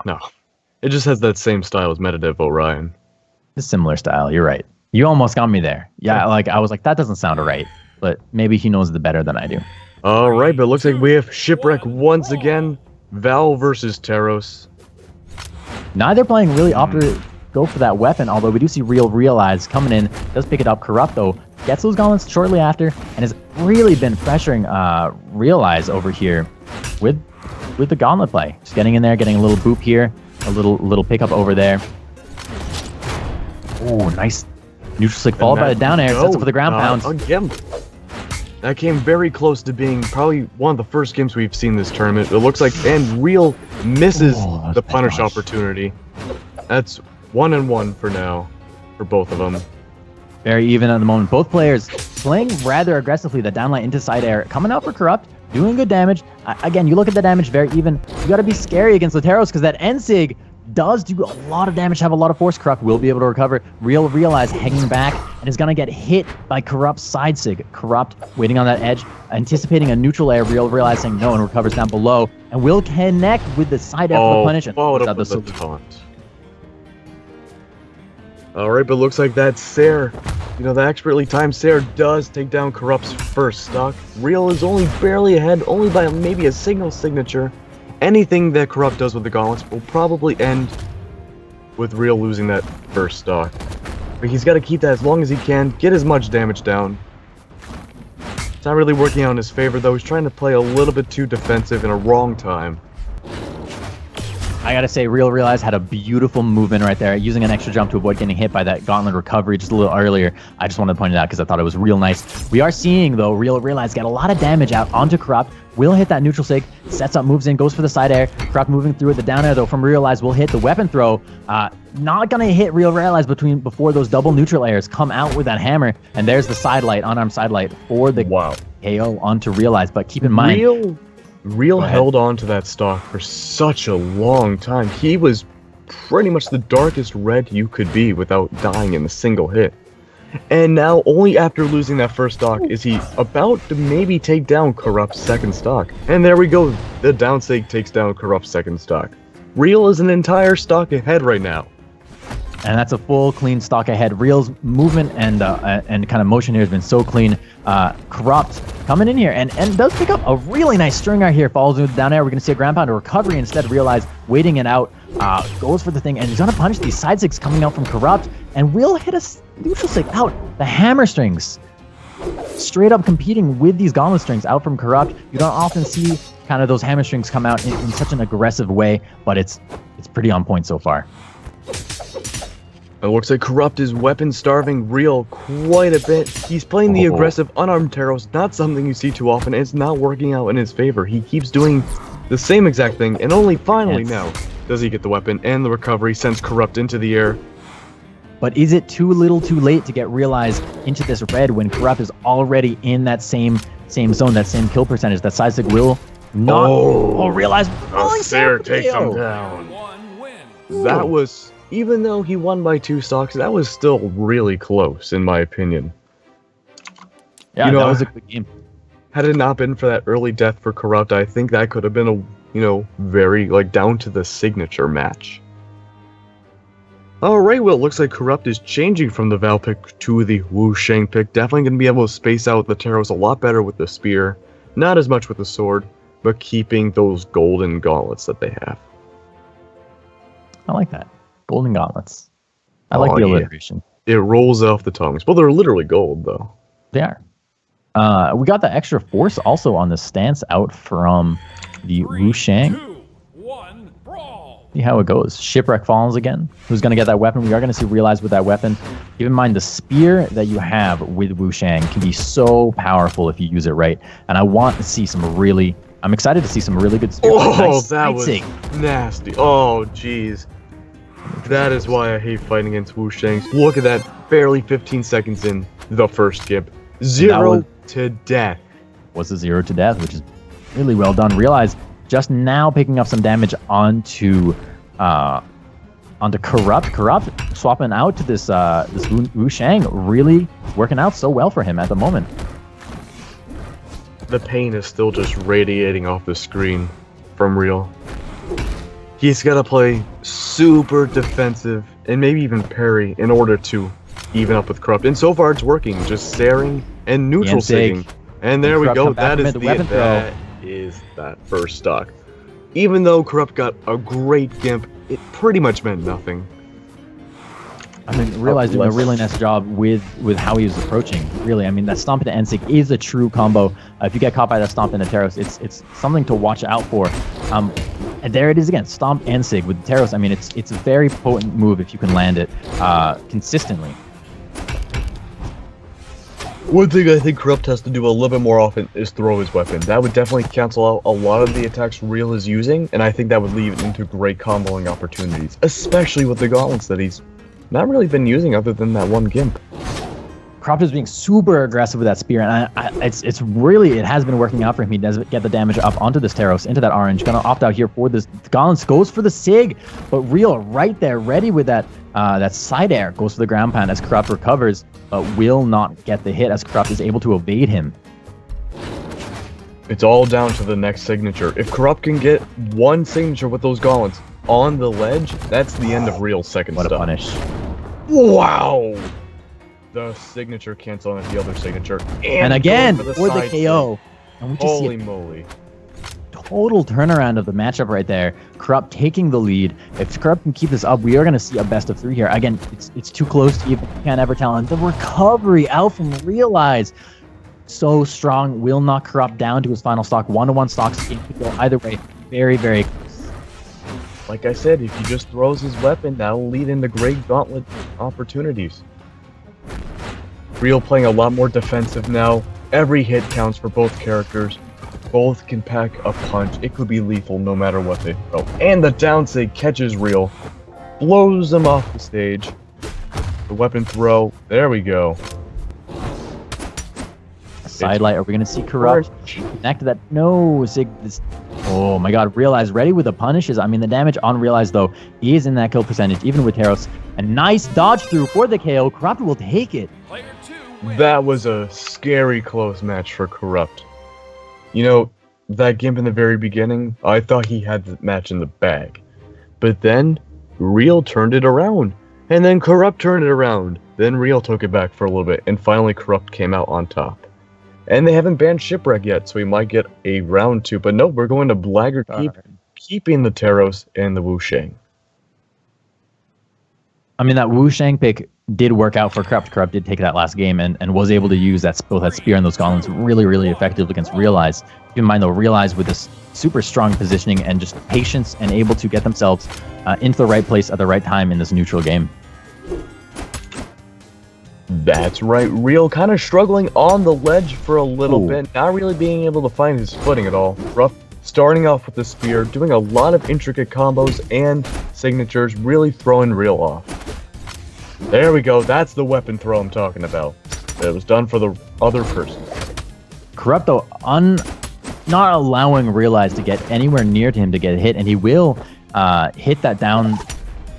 No. It just has that same style as Meditative Orion. A similar style. You're right. You almost got me there. Yeah, like I was like, that doesn't sound right. But maybe he knows it better than I do. All right, but it looks like we have Shipwreck once again. Val versus Taros. Neither playing really opted to go for that weapon, although we do see Realize coming in. Does pick it up. Corrupt, though, gets those gauntlets shortly after, and has really been pressuring Realize over here with the gauntlet play. Just getting in there, getting a little boop here, a little pickup over there. Oh, nice neutral stick followed by a down air. Sets up for the ground pound. Again. That came very close to being probably one of the first games we've seen this tournament. It looks like, and Real misses the punish opportunity. That's 1-1 for now, for both of them. Very even at the moment. Both players playing rather aggressively. The downlight into side air. Coming out for Corrupt. Doing good damage. Again, you look at the damage, very even. You got to be scary against Lateros because that N-Sig does do a lot of damage, have a lot of force. Corrupt will be able to recover. Realize hanging back and is going to get hit by Corrupt's side sig. Corrupt waiting on that edge, anticipating a neutral air. Realize saying no and recovers down below and will connect with the side air for the punish. Followed up with the taunt. Alright, but looks like that Sair, the expertly timed Sair does take down Corrupt's first stock. Real is only barely ahead, only by maybe a single signature. Anything that Corrupt does with the gauntlets will probably end with Real losing that first stock. But he's got to keep that as long as he can, get as much damage down. It's not really working out in his favor though, he's trying to play a little bit too defensive in a wrong time. I gotta say, Realize had a beautiful movement right there, using an extra jump to avoid getting hit by that gauntlet recovery just a little earlier. I just wanted to point it out because I thought it was real nice. We are seeing, though, Realize get a lot of damage out onto Corrupt. Will hit that neutral sig, sets up, moves in, goes for the side air. Corrupt moving through it. The down air, though, from Realize will hit the weapon throw. Not gonna hit Realize before those double neutral airs come out with that hammer. And there's the side light, unarmed side light for the KO onto Realize. But keep in mind... Real held on to that stock for such a long time. He was pretty much the darkest red you could be without dying in a single hit. And now, only after losing that first stock, is he about to maybe take down Corrupt's second stock. And there we go, the downsig takes down Corrupt's second stock. Real is an entire stock ahead right now. And that's a full, clean stock ahead. Real's movement and kind of motion here has been so clean. Corrupt coming in here and does pick up a really nice stringer here. Follows with down air. We're going to see a ground pound recovery instead. Realize waiting it out. Goes for the thing. And he's going to punish these side sigs coming out from Corrupt. And will hit a neutral sig out. The hammer strings. Straight up competing with these gauntlet strings out from Corrupt. You don't often see kind of those hammer strings come out in such an aggressive way. But it's pretty on point so far. It looks like Corrupt is weapon starving Real quite a bit. He's playing the aggressive unarmed Taros, not something you see too often, and it's not working out in his favor. He keeps doing the same exact thing, and only finally now does he get the weapon, and the recovery sends Corrupt into the air. But is it too little too late to get Realize into this red when Corrupt is already in that same zone, that same kill percentage? That side stick will not... Realize... Sair takes him down. That was... Even though he won by 2 stocks, that was still really close, in my opinion. Yeah, that was a good game. Had it not been for that early death for Corrupt, I think that could have been a, very, down to the signature match. Alright, well, it looks like Corrupt is changing from the Val pick to the Wu Shang pick. Definitely going to be able to space out the Taros a lot better with the spear. Not as much with the sword, but keeping those golden gauntlets that they have. I like that. Golden gauntlets. I like the alliteration. It rolls off the tongues. Well, they're literally gold, though. They are. We got the extra force also on the stance out from the Wu Shang. See how it goes. Shipwreck falls again. Who's going to get that weapon? We are going to see Realize with that weapon. Keep in mind, the spear that you have with Wu Shang can be so powerful if you use it right. And I want to see I'm excited to see some really good spear. That was nasty. Oh, jeez. That is why I hate fighting against Wu Shangs. Look at that, barely 15 seconds in the first skip. 0 to death. Was a 0 to death, which is really well done. Realize just now picking up some damage onto Corrupt. Corrupt swapping out to this Wu Shang, really working out so well for him at the moment. The pain is still just radiating off the screen from Real. He's got to play super defensive and maybe even parry in order to even up with Corrupt. And so far it's working, just staring and neutral sigging. And there we go. That is that first stock. Even though Corrupt got a great gimp, it pretty much meant nothing. I mean, Realize doing a really nice job with how he was approaching. Really, I mean, that stomp into Ensig is a true combo. If you get caught by that stomp into Teros, it's something to watch out for. And there it is again, stomp Ensig with Teros. I mean, it's a very potent move if you can land it consistently. One thing I think Corrupt has to do a little bit more often is throw his weapon. That would definitely cancel out a lot of the attacks Real is using, and I think that would lead into great comboing opportunities, especially with the gauntlets that he's not really been using other than that one gimp. Corrupt is being super aggressive with that spear, and it has been working out for him. He does get the damage up onto this Teros, into that orange. Gonna opt out here for this. Gauntlets goes for the Sig, but Real right there, ready with that side air, goes for the ground pound as Corrupt recovers, but will not get the hit as Corrupt is able to evade him. It's all down to the next signature. If Corrupt can get one signature with those gauntlets on the ledge, that's the end of Real's second What stop. a punish. Wow! The signature canceling the other signature. And again, for the KO. And we just Holy see a moly. total turnaround of the matchup right there. Corrupt taking the lead. If Corrupt can keep this up, we are going to see a best of 3 here. Again, it's too close to even, you can't ever tell. And the recovery out from Realize. So strong, will knock Corrupt down to his final stock. 1-to-1 stocks, it could go either way. Very, very close. Like I said, if he just throws his weapon, that'll lead into great gauntlet opportunities. Real playing a lot more defensive now. Every hit counts for both characters. Both can pack a punch. It could be lethal no matter what they throw. And the down sig catches Real. Blows him off the stage. The weapon throw. There we go. Sidelight. Are we going to see Corrupt connect to that? No, Sig. Oh my god, Realize ready with the punishes. I mean, the damage on Realize, though, is in that kill percentage, even with Teros. A nice dodge through for the KO. Corrupt will take it. That was a scary close match for Corrupt. You know, that gimp in the very beginning, I thought he had the match in the bag. But then, Real turned it around. And then Corrupt turned it around. Then Real took it back for a little bit, and finally Corrupt came out on top. And they haven't banned Shipwreck yet, so we might get a round 2. But no, we're going to Blackguard keeping the Teros and the Wu Shang. I mean, that Wu Shang pick did work out for Corrupt. Corrupt did take that last game and was able to use both that spear and those gauntlets really, really effective against Realize. Keep in mind, though, Realize with this super strong positioning and just patience and able to get themselves into the right place at the right time in this neutral game. That's right, Real kind of struggling on the ledge for a little bit, not really being able to find his footing at all. Rough starting off with the spear, doing a lot of intricate combos and signatures, really throwing Real off. There we go, that's the weapon throw I'm talking about. It was done for the other person. Corrupt, though, not allowing Realize to get anywhere near to him to get hit, and he will hit that down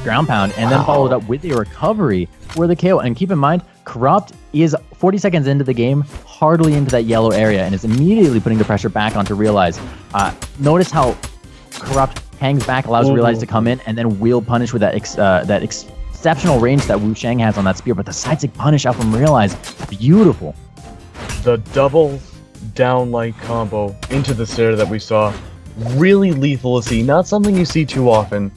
ground pound and then followed up with a recovery for the KO. And keep in mind, Corrupt is 40 seconds into the game, hardly into that yellow area, and is immediately putting the pressure back onto Realize. Notice how Corrupt hangs back, allows Realize to come in, and then will punish with that exceptional range that Wu Shang has on that spear. But the side stick punish out from Realize, beautiful. The double downlight combo into the stair that we saw, really lethal to see. Not something you see too often,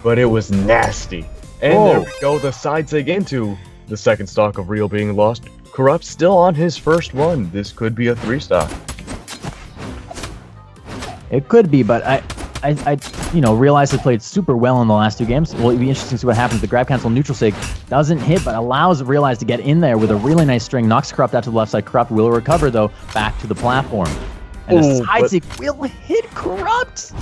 but it was nasty. And there we go, the side sig into the second stock of Real being lost. Corrupt still on his first one. This could be a 3 stock. It could be, but I Realize has played super well in the last 2 games. Well, it'd be interesting to see what happens. The grab cancel neutral sig doesn't hit, but allows Realize to get in there with a really nice string. Knocks Corrupt out to the left side. Corrupt will recover, though, back to the platform. And the side sig will hit Corrupt.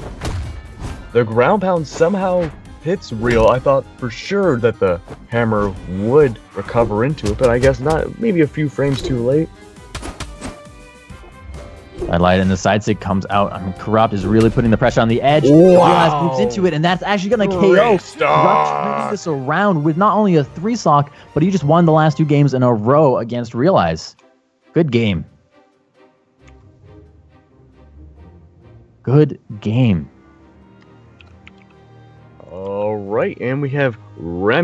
The ground pound somehow hits Real. I thought for sure that the hammer would recover into it, but I guess not. Maybe a few frames too late. Light and the side stick comes out. I mean, Corrupt is really putting the pressure on the edge. Wow. Realize moves into it, and that's actually going to KO. Corrupt turning this around with not only a 3 stock, but he just won the last 2 games in a row against Realize. Good game. Good game. right, and we have Remy.